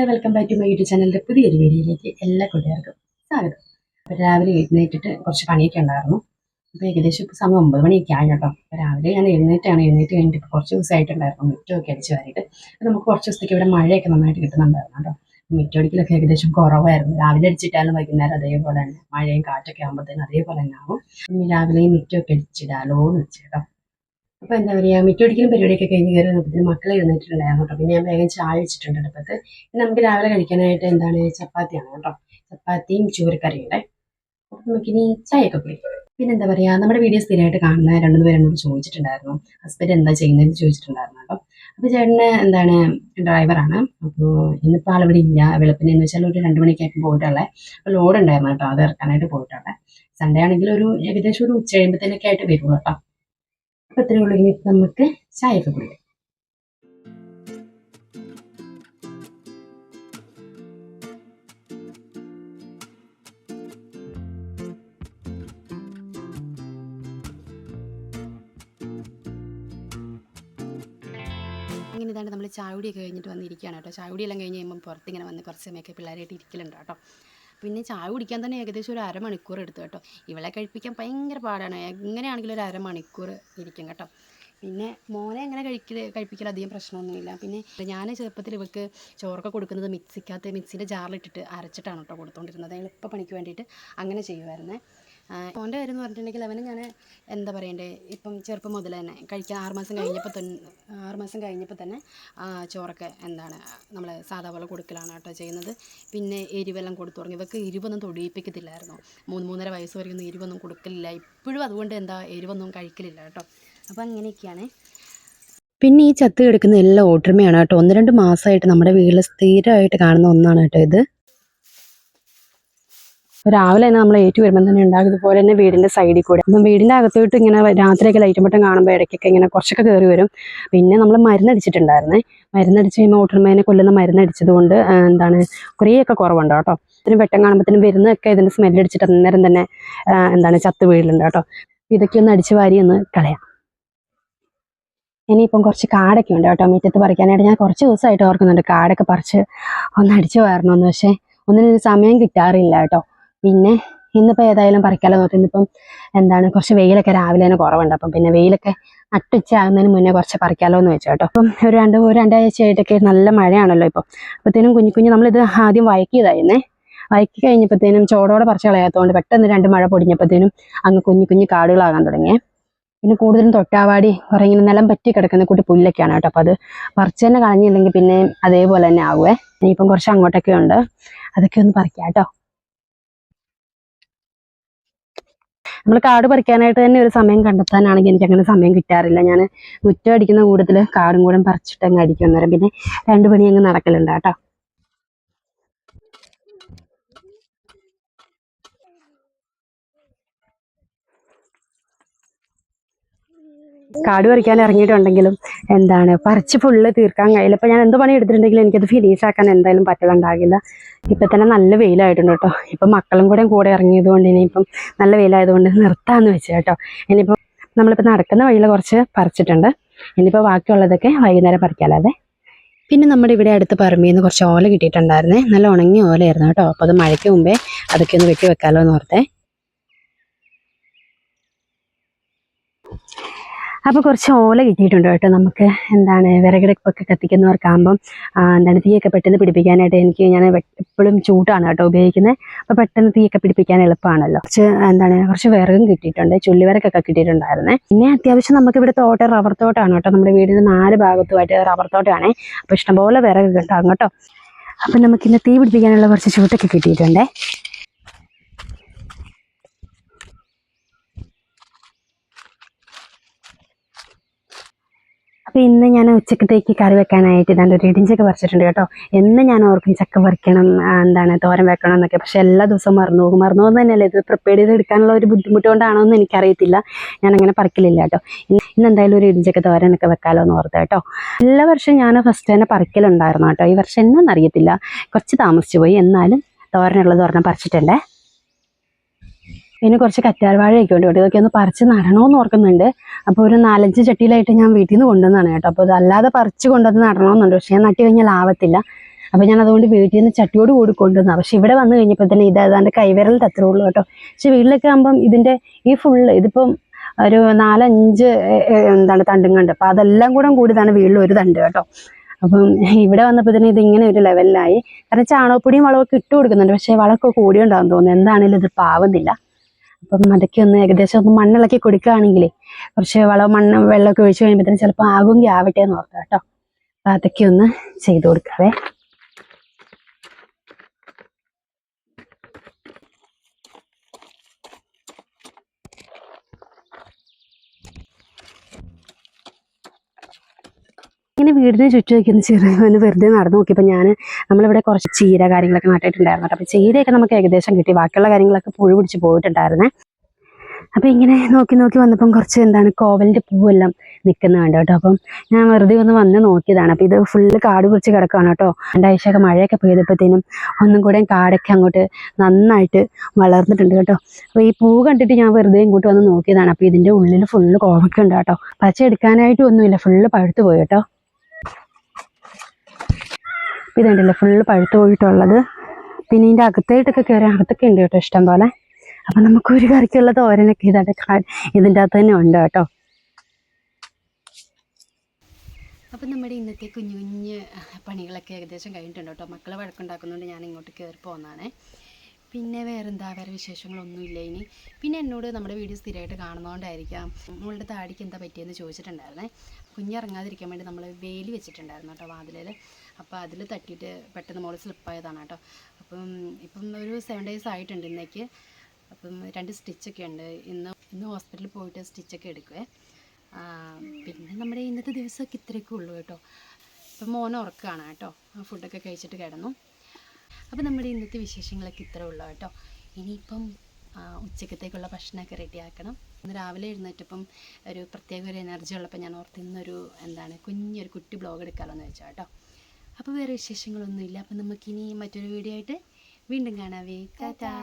Welcome back to my YouTube ചാനലിൻ്റെ പുതിയൊരു വീഡിയോയിലേക്ക് എല്ലാ കൂട്ടുകാർക്കും സ്വാഗതം. അപ്പോൾ രാവിലെ എഴുന്നേറ്റിട്ട് കുറച്ച് പണിയൊക്കെ ഉണ്ടായിരുന്നു. അപ്പോൾ ഏകദേശം ഇപ്പോൾ സമയം 9 മണിയൊക്കെ ആയി കേട്ടോ. അപ്പോൾ രാവിലെ ഞാൻ എഴുന്നേറ്റ് കഴിഞ്ഞിട്ട് ഇപ്പോൾ കുറച്ച് ദിവസമായിട്ടുണ്ടായിരുന്നു മുറ്റമൊക്കെ അടിച്ച് വാരിയിട്ട്. അപ്പോൾ നമുക്ക് കുറച്ച് ദിവസത്തേക്ക് ഇവിടെ മഴയൊക്കെ നന്നായിട്ട് കിട്ടുന്നുണ്ടായിരുന്നു കേട്ടോ. മുറ്റമടിക്കലൊക്കെ ഏകദേശം കുറവായിരുന്നു. രാവിലെ അടിച്ചിട്ടാലും വൈകുന്നേരം അതേപോലെ തന്നെ മഴയും കാറ്റൊക്കെ ആകുമ്പോഴത്തേനും അതേപോലെ തന്നെ ആവും. രാവിലെയും മുറ്റമൊക്കെ അടിച്ചിടാലോ എന്ന് വെച്ച് കേട്ടോ. അപ്പോൾ എന്താ പറയുക, മിറ്റൊടിക്കലും പരിപാടിയൊക്കെ കഴിഞ്ഞ് കയറി വന്നപ്പോൾ മക്കളെ എഴുന്നേറ്റിട്ടുണ്ടായിരുന്നു കേട്ടോ. പിന്നെ ഞാൻ വേഗം ചായ വെച്ചിട്ടുണ്ട് അടുപ്പത്ത്. പിന്നെ നമുക്ക് രാവിലെ കഴിക്കാനായിട്ട് ചപ്പാത്തിയാണ് കേട്ടോ. ചപ്പാത്തിയും ചൂരക്കറിയുടെ. അപ്പോൾ നമുക്കിനി ചായയൊക്കെ കുടിക്കാം. പിന്നെ എന്താ പറയുക, നമ്മുടെ വീഡിയോ സ്ഥിരമായിട്ട് കാണുന്ന 2 പേര് എന്നോട് ചോദിച്ചിട്ടുണ്ടായിരുന്നു, ഹസ്ബൻഡ് എന്താ ചെയ്യുന്നതെന്ന് ചോദിച്ചിട്ടുണ്ടായിരുന്നു കേട്ടോ. അപ്പോൾ ചേട്ടന് ഡ്രൈവറാണ്. അപ്പോൾ ഇന്നിപ്പോൾ ആളിവിടെ ഇല്ല. വെളുപ്പിനെ എന്ന് വെച്ചാൽ ഒരു 2 മണിക്കായിരിക്കും പോയിട്ടുള്ളത്. അപ്പോൾ ലോഡ് ഉണ്ടായിരുന്നു കേട്ടോ, അത് ഇറക്കാനായിട്ട് പോയിട്ടുള്ളത്. സൺഡേ ആണെങ്കിൽ ഏകദേശം ഒരു ഉച്ച കഴിയുമ്പോഴത്തേനൊക്കെ ആയിട്ട് വരുള്ളൂ കേട്ടോ. അപ്പോൾ ഇത്രയേ ഉള്ളൂ. ഇനി നമുക്ക് ചായയൊക്കെ കുടിക്കാം. ഇങ്ങനെ ഇതാണ്ട് നമ്മൾ ചായ കുടിയൊക്കെ കഴിഞ്ഞിട്ട് വന്നിരിക്കുകയാണ് കേട്ടോ. ചായ കുടിയെല്ലാം കഴിഞ്ഞ് കഴിയുമ്പം പുറത്തിങ്ങനെ വന്ന് കുറച്ച് സമയമൊക്കെ പിള്ളേരായിട്ട് ഇരിക്കലുണ്ട് കേട്ടോ. പിന്നെ ചായ കുടിക്കാൻ തന്നെ ഏകദേശം ഒരു അരമണിക്കൂർ എടുത്തു കേട്ടോ. ഇവളെ കഴിപ്പിക്കാൻ ഭയങ്കര പാടാണ്. എങ്ങനെയാണെങ്കിലും ഒരു അരമണിക്കൂർ ഇരിക്കും കേട്ടോ. പിന്നെ മോനെ അങ്ങനെ കഴിപ്പിക്കൽ അധികം പ്രശ്നമൊന്നുമില്ല. പിന്നെ ഞാൻ ചെറുപ്പത്തിൽ ഇവൾക്ക് ചോറൊക്കെ കൊടുക്കുന്നത് മിക്സിൻ്റെ ജാറിലിട്ടിട്ട് അരച്ചിട്ടാണ് കേട്ടോ കൊടുത്തുകൊണ്ടിരുന്നത്. എളുപ്പ പണിക്ക് വേണ്ടിയിട്ട് അങ്ങനെ ചെയ്യുമായിരുന്നേ. മോൻ്റെ കാര്യം എന്ന് പറഞ്ഞിട്ടുണ്ടെങ്കിൽ അവന് ഞാൻ എന്താ പറയണ്ടേ, ഇപ്പം ചെറുപ്പം മുതൽ തന്നെ കഴിക്കാൻ 6 മാസം കഴിഞ്ഞപ്പോൾ തന്നെ ചോറൊക്കെ നമ്മൾ സാധാ പോലെ കൊടുക്കലാണ് കേട്ടോ ചെയ്യുന്നത്. പിന്നെ എരിവെല്ലാം കൊടുത്തു തുടങ്ങി. ഇവർക്ക് എരിവൊന്നും തൊടിയിപ്പിക്കത്തില്ലായിരുന്നു. 3-3.5 വയസ്സ് വരെയൊന്നും എരിവൊന്നും കൊടുക്കലില്ല. ഇപ്പോഴും അതുകൊണ്ട് എരിവൊന്നും കഴിക്കലില്ല കേട്ടോ. അപ്പോൾ അങ്ങനെയൊക്കെയാണ്. പിന്നെ ഈ ചത്ത് കിടക്കുന്ന എല്ലാം ഓട്ടർമയാണ് കേട്ടോ. 1-2 മാസമായിട്ട് നമ്മുടെ വീട്ടിൽ സ്ഥിരമായിട്ട് കാണുന്ന ഒന്നാണ് കേട്ടോ ഇത്. രാവിലെ തന്നെ നമ്മൾ ഏറ്റു വരുമ്പോൾ തന്നെ ഉണ്ടാകും ഇതുപോലെ തന്നെ വീടിൻ്റെ സൈഡിൽ കൂടെ. അപ്പം വീടിൻ്റെ അകത്തോട്ട് ഇങ്ങനെ രാത്രിയൊക്കെ ലൈറ്റ് മട്ടം കാണുമ്പോൾ ഇടയ്ക്കൊക്കെ ഇങ്ങനെ കുറച്ചൊക്കെ കയറി വരും. പിന്നെ നമ്മൾ മരുന്നടിച്ചിട്ടുണ്ടായിരുന്നേ. മരുന്നടിച്ച് കഴിയുമ്പോൾ ഓട്ടർമേനെ കൊല്ലുന്ന മരുന്നടിച്ചത് കൊണ്ട് കുറേയൊക്കെ കുറവുണ്ട് കേട്ടോ. ഇതിന് വെട്ടം കാണുമ്പോഴത്തേനും വരുന്നതൊക്കെ ഇതിൻ്റെ സ്മെല്ലടിച്ചിട്ട് അന്നേരം തന്നെ ചത്ത് വീഴുന്നുണ്ട് കേട്ടോ. ഇതൊക്കെ ഒന്ന് അടിച്ച് വാരി ഒന്ന് കളയാം. ഇനിയിപ്പം കുറച്ച് കാടൊക്കെ ഉണ്ട് കേട്ടോ മുറ്റത്ത് പറിക്കാനായിട്ട്. ഞാൻ കുറച്ച് ദിവസമായിട്ട് ഓർക്കുന്നുണ്ട് കാടൊക്കെ പറിച്ച് ഒന്ന് അടിച്ച് വാരണമെന്ന്. പക്ഷേ ഒന്നിനൊരു സമയം കിട്ടാറില്ല കേട്ടോ. പിന്നെ ഇന്നിപ്പോൾ ഏതായാലും പറിക്കാലോ നോക്കി. ഇന്നിപ്പം കുറച്ച് വെയിലൊക്കെ രാവിലെ തന്നെ കുറവുണ്ട്. അപ്പം പിന്നെ വെയിലൊക്കെ നട്ടുച്ച ആകുന്നതിന് മുന്നേ കുറച്ച് പറിക്കാലോ എന്ന് വെച്ചു കേട്ടോ. അപ്പം ഒരു രണ്ടാഴ്ചയായിട്ടൊക്കെ നല്ല മഴയാണല്ലോ ഇപ്പം. അപ്പോഴത്തേനും കുഞ്ഞു നമ്മളിത് ആദ്യം വയക്കി കഴിഞ്ഞപ്പോഴത്തേനും ചോടോടെ പറിച്ച് കളയാത്തതുകൊണ്ട് പെട്ടെന്ന് 2 മഴ പൊടിഞ്ഞപ്പോഴത്തേനും അങ്ങ് കുഞ്ഞു കാടുകളാകാൻ തുടങ്ങിയേ. പിന്നെ കൂടുതലും തൊട്ടാവാടി കുറേ ഇങ്ങനെ നിലം പറ്റി കിടക്കുന്ന കൂട്ടി പുല്ലൊക്കെയാണ് കേട്ടോ. അപ്പോൾ അത് പറിച്ച് തന്നെ കളഞ്ഞില്ലെങ്കിൽ പിന്നെ അതേപോലെ തന്നെ ആവുമേ. ഇനിയിപ്പം കുറച്ച് അങ്ങോട്ടൊക്കെ ഉണ്ട്, അതൊക്കെ ഒന്ന് പറിക്കാം കേട്ടോ. നമ്മൾ കാട് പറിക്കാനായിട്ട് തന്നെ ഒരു സമയം കണ്ടെത്താനാണെങ്കിൽ എനിക്കങ്ങനെ സമയം കിട്ടാറില്ല. ഞാൻ മുറ്റം അടിക്കുന്ന കൂട്ടത്തിൽ കാടും കൂടെ പറിച്ചിട്ട് അങ്ങ് അടിക്കും. അന്നേരം പിന്നെ 2 പണി അങ്ങ് നടക്കലുണ്ട് കേട്ടോ. കാട് പറിക്കാൻ ഇറങ്ങിയിട്ടുണ്ടെങ്കിലും പറിച്ച് ഫുള്ള് തീർക്കാൻ കഴിയില്ല. ഇപ്പം ഞാൻ എന്ത് പണി എടുത്തിട്ടുണ്ടെങ്കിലും എനിക്കത് ഫിനിഷ് ആക്കാൻ എന്തായാലും പറ്റലുണ്ടാകില്ല. ഇപ്പം തന്നെ നല്ല വെയിലായിട്ടുണ്ട് കേട്ടോ. ഇപ്പം മക്കളും കൂടെ ഇറങ്ങിയത് കൊണ്ട് ഇനിയിപ്പം നല്ല വെയിലായതുകൊണ്ട് നിർത്താമെന്ന് വെച്ചു കേട്ടോ. ഇനിയിപ്പം നമ്മളിപ്പോൾ നടക്കുന്ന വഴിയിൽ കുറച്ച് പറിച്ചിട്ടുണ്ട്. ഇനിയിപ്പോൾ ബാക്കിയുള്ളതൊക്കെ വൈകുന്നേരം പറിക്കാതെ. പിന്നെ നമ്മുടെ ഇവിടെ അടുത്ത് പറമ്പിൽ നിന്ന് കുറച്ച് ഓല കിട്ടിയിട്ടുണ്ടായിരുന്നേ. നല്ല ഉണങ്ങിയ ഓലയായിരുന്നു കേട്ടോ. അപ്പോൾ അത് മഴയ്ക്ക് മുമ്പേ അതൊക്കെ ഒന്ന് വെട്ടി വെക്കാമല്ലോ എന്ന് ഓർത്തേ. അപ്പോൾ കുറച്ച് ഓല കിട്ടിയിട്ടുണ്ട് കേട്ടോ. നമുക്ക് വിറകടുപ്പൊക്കെ കത്തിക്കുന്നവർക്കാകുമ്പം തീയൊക്കെ പെട്ടെന്ന് പിടിപ്പിക്കാനായിട്ട് ഞാൻ എപ്പോഴും ചൂട്ടാണ് കേട്ടോ ഉപയോഗിക്കുന്നത്. അപ്പോൾ പെട്ടെന്ന് തീയൊക്കെ പിടിപ്പിക്കാൻ എളുപ്പമാണല്ലോ. കുറച്ച് വിറകും കിട്ടിയിട്ടുണ്ട്, ചുള്ളിവിറകൊക്കെ കിട്ടിയിട്ടുണ്ടായിരുന്നേ. പിന്നെ അത്യാവശ്യം നമുക്ക് ഇവിടെ റബ്ബർ തോട്ടമാണ് കേട്ടോ. നമ്മുടെ വീടിന് 4 ഭാഗത്തുമായിട്ട് റബ്ബർ തോട്ടമാണേ. അപ്പോൾ ഇഷ്ടംപോലെ വിറക് കിട്ടാം കേട്ടോ. അപ്പം നമുക്കിന്ന് തീ പിടിപ്പിക്കാനുള്ള കുറച്ച് ചൂട്ടൊക്കെ കിട്ടിയിട്ടുണ്ടേ. അപ്പോൾ ഇന്ന് ഞാൻ ഉച്ചക്കത്തേക്ക് കറി വെക്കാനായിട്ട് ഒരു ഇടിഞ്ചൊക്കെ പറിച്ചിട്ടുണ്ട് കേട്ടോ. എന്ന് ഞാൻ ഓർക്കും ചക്ക പറിക്കണം, തോരൻ വെക്കണം എന്നൊക്കെ. പക്ഷെ എല്ലാ ദിവസവും മറന്നു പോകും തന്നെയല്ലേ. ഇത് പ്രിപ്പയർ ചെയ്ത് എടുക്കാനുള്ള ഒരു ബുദ്ധിമുട്ട് കൊണ്ടാണോ എന്ന് എനിക്കറിയത്തില്ല. ഞാൻ അങ്ങനെ പറിക്കലില്ല കേട്ടോ. ഇന്ന് എന്തായാലും ഒരു ഇടിഞ്ചൊക്കെ തോരനൊക്കെ വെക്കാമല്ലോ എന്ന് ഓർത്ത് കേട്ടോ. എല്ലാ വർഷവും ഞാൻ ഫസ്റ്റ് തന്നെ പറിക്കലുണ്ടായിരുന്നു കേട്ടോ. ഈ വർഷം എന്നറിയത്തില്ല, കുറച്ച് താമസിച്ചു പോയി. എന്നാലും തോരനുള്ളത് ഒരെണ്ണം പറിച്ചിട്ടുണ്ടേ. പിന്നെ കുറച്ച് കറ്റാർവാഴയൊക്കെ ഉണ്ട് കേട്ടോ. ഇതൊക്കെ ഒന്ന് പറിച്ച് നടണമെന്ന് ഓർക്കുന്നുണ്ട്. അപ്പോൾ ഒരു 4-5 ചട്ടിയിലായിട്ട് ഞാൻ വീട്ടിൽ നിന്ന് കൊണ്ടുവന്നതാണ് കേട്ടോ. അപ്പോൾ അതല്ലാതെ പറിച്ച് കൊണ്ടുവന്ന് നടണമെന്നുണ്ട്. പക്ഷേ ഞാൻ നട്ടി കഴിഞ്ഞാൽ ആവത്തില്ല. അപ്പോൾ ഞാൻ അതുകൊണ്ട് വീട്ടിൽ നിന്ന് ചട്ടിയോട് കൂടി കൊണ്ടുവന്നു. പക്ഷെ ഇവിടെ വന്നു കഴിഞ്ഞപ്പോൾ തന്നെ ഇത് ഏതാണ്ട് കൈവിരൽ തത്രേ ഉള്ളൂ കേട്ടോ. പക്ഷെ വീട്ടിലൊക്കെ ആകുമ്പം ഇതിൻ്റെ ഈ ഫുള്ള് ഇതിപ്പം ഒരു 4-5 എന്താണ് തണ്ടും കണ്ട്, അപ്പോൾ അതെല്ലാം കൂടിയതാണ് വീട്ടിൽ ഒരു തണ്ട് കേട്ടോ. അപ്പം ഇവിടെ വന്നപ്പോൾ തന്നെ ഇതിങ്ങനെ ഒരു ലെവലിലായി. കാരണം ചാണകപ്പൊടിയും വളമൊക്കെ ഇട്ട് കൊടുക്കുന്നുണ്ട്, പക്ഷേ വളമൊക്കെ കൂടിയുണ്ടാകും തോന്നുന്നു. എന്താണെങ്കിലും ഇത് പാവുന്നില്ല. അപ്പം അതൊക്കെ ഒന്ന് ഏകദേശം ഒന്ന് മണ്ണിളക്കി കൊടുക്കുകയാണെങ്കിലേ കുറച്ച് വെള്ളമൊക്കെ ഒഴിച്ച് കഴിയുമ്പോഴത്തേനും ചിലപ്പോൾ ആകുമെങ്കിൽ ആവട്ടെ എന്ന് ഓർത്താം കേട്ടോ. അപ്പം അതൊക്കെ ഒന്ന് ചെയ്ത് കൊടുക്കാവേ. ഇങ്ങനെ വീടിന് ചുറ്റും വയ്ക്കുന്ന ചെറിയ വെറുതെ നടന്നു നോക്കിയപ്പോൾ നമ്മളിവിടെ കുറച്ച് ചീര കാര്യങ്ങളൊക്കെ നട്ടിട്ടുണ്ടായിരുന്നു കേട്ടോ. അപ്പോൾ ചീരയൊക്കെ നമുക്ക് ഏകദേശം കിട്ടി, ബാക്കിയുള്ള കാര്യങ്ങളൊക്കെ പുഴു പിടിച്ച് പോയിട്ടുണ്ടായിരുന്നേ. അപ്പോൾ ഇങ്ങനെ നോക്കി വന്നപ്പം കുറച്ച് കോവലിൻ്റെ പൂവെല്ലാം നിൽക്കുന്നത് കേട്ടോ. അപ്പം ഞാൻ വെറുതെ ഒന്ന് വന്ന് നോക്കിയതാണ്. അപ്പോൾ ഇത് ഫുള്ള് കാട് പിടിച്ച് കിടക്കുകയാണ് കേട്ടോ. രണ്ടാഴ്ചയൊക്കെ മഴയൊക്കെ പെയ്തപ്പോഴത്തേനും ഒന്നും കൂടെ കാടൊക്കെ അങ്ങോട്ട് നന്നായിട്ട് വളർന്നിട്ടുണ്ട് കേട്ടോ. അപ്പോൾ ഈ പൂ കണ്ടിട്ട് ഞാൻ വെറുതെ ഇങ്ങോട്ട് വന്ന് നോക്കിയതാണ്. അപ്പോൾ ഇതിൻ്റെ ഉള്ളിൽ ഫുള്ള് കോവക്ക ഉണ്ട് കേട്ടോ. പച്ച എടുക്കാനായിട്ടും ഒന്നുമില്ല, ഫുള്ള് പഴുത്ത് പോയി കേട്ടോ. ഇതുണ്ടല്ലോ ഫുള്ള് പഴുത്ത് പോയിട്ടുള്ളത്. പിന്നെ ഇതിൻ്റെ അകത്തായിട്ടൊക്കെ കയറി അകത്തൊക്കെ ഉണ്ട് കേട്ടോ ഇഷ്ടം പോലെ. അപ്പം നമുക്ക് ഒരു കറിക്കുള്ള തോരനൊക്കെ ഇതിൻ്റെ അകത്ത് തന്നെ ഉണ്ട് കേട്ടോ. അപ്പം നമ്മുടെ ഇന്നത്തെ കുഞ്ഞു പണികളൊക്കെ ഏകദേശം കഴിഞ്ഞിട്ടുണ്ട് കേട്ടോ. മക്കളെ വഴക്കുണ്ടാക്കുന്നതുകൊണ്ട് ഞാൻ ഇങ്ങോട്ട് കയറി പോകുന്നതാണേ. പിന്നെ വേറെ വിശേഷങ്ങളൊന്നുമില്ല ഇനി. പിന്നെ എന്നോട് നമ്മുടെ വീഡിയോ സ്ഥിരമായിട്ട് കാണുന്നതുകൊണ്ടായിരിക്കാം നമ്മളുടെ താടിക്ക് എന്താ പറ്റിയെന്ന് ചോദിച്ചിട്ടുണ്ടായിരുന്നേ. കുഞ്ഞിറങ്ങാതിരിക്കാൻ വേണ്ടി നമ്മൾ വേലി വെച്ചിട്ടുണ്ടായിരുന്നു കേട്ടോ വാതിലിൽ. അപ്പോൾ അതിൽ തട്ടിയിട്ട് പെട്ടെന്ന് മോള് സ്ലിപ്പായതാണ് കേട്ടോ. ഇപ്പം ഒരു 7 days ആയിട്ടുണ്ട് ഇന്നേക്ക്. അപ്പം 2 സ്റ്റിച്ചൊക്കെ ഉണ്ട്. ഇന്ന് ഹോസ്പിറ്റലിൽ പോയിട്ട് സ്റ്റിച്ചൊക്കെ എടുക്കുവേ. പിന്നെ നമ്മുടെ ഇന്നത്തെ ദിവസമൊക്കെ ഇത്രയൊക്കെ ഉള്ളൂ കേട്ടോ. ഇപ്പം മോനെ ഉറക്കുകയാണ് കേട്ടോ, ഫുഡൊക്കെ കഴിച്ചിട്ട് കിടന്നു. അപ്പോൾ നമ്മുടെ ഇന്നത്തെ വിശേഷങ്ങളൊക്കെ ഇത്രേ ഉള്ളൂ കേട്ടോ. ഇനിയിപ്പം ഉച്ചക്കത്തേക്കുള്ള ഭക്ഷണമൊക്കെ റെഡിയാക്കണം. ഇന്ന് രാവിലെ എഴുന്നേറ്റപ്പം ഒരു എനർജി ഉള്ളപ്പോൾ ഞാൻ ഓർത്ത് ഇന്നൊരു കുഞ്ഞൊരു കുട്ടി ബ്ലോഗ് എടുക്കാമല്ലോ എന്ന് വെച്ചാൽ കേട്ടോ. അപ്പോൾ വേറെ വിശേഷങ്ങളൊന്നുമില്ല. അപ്പം നമുക്കിനി മറ്റൊരു വീഡിയോ ആയിട്ട് വീണ്ടും കാണാവേ. ടാറ്റാ.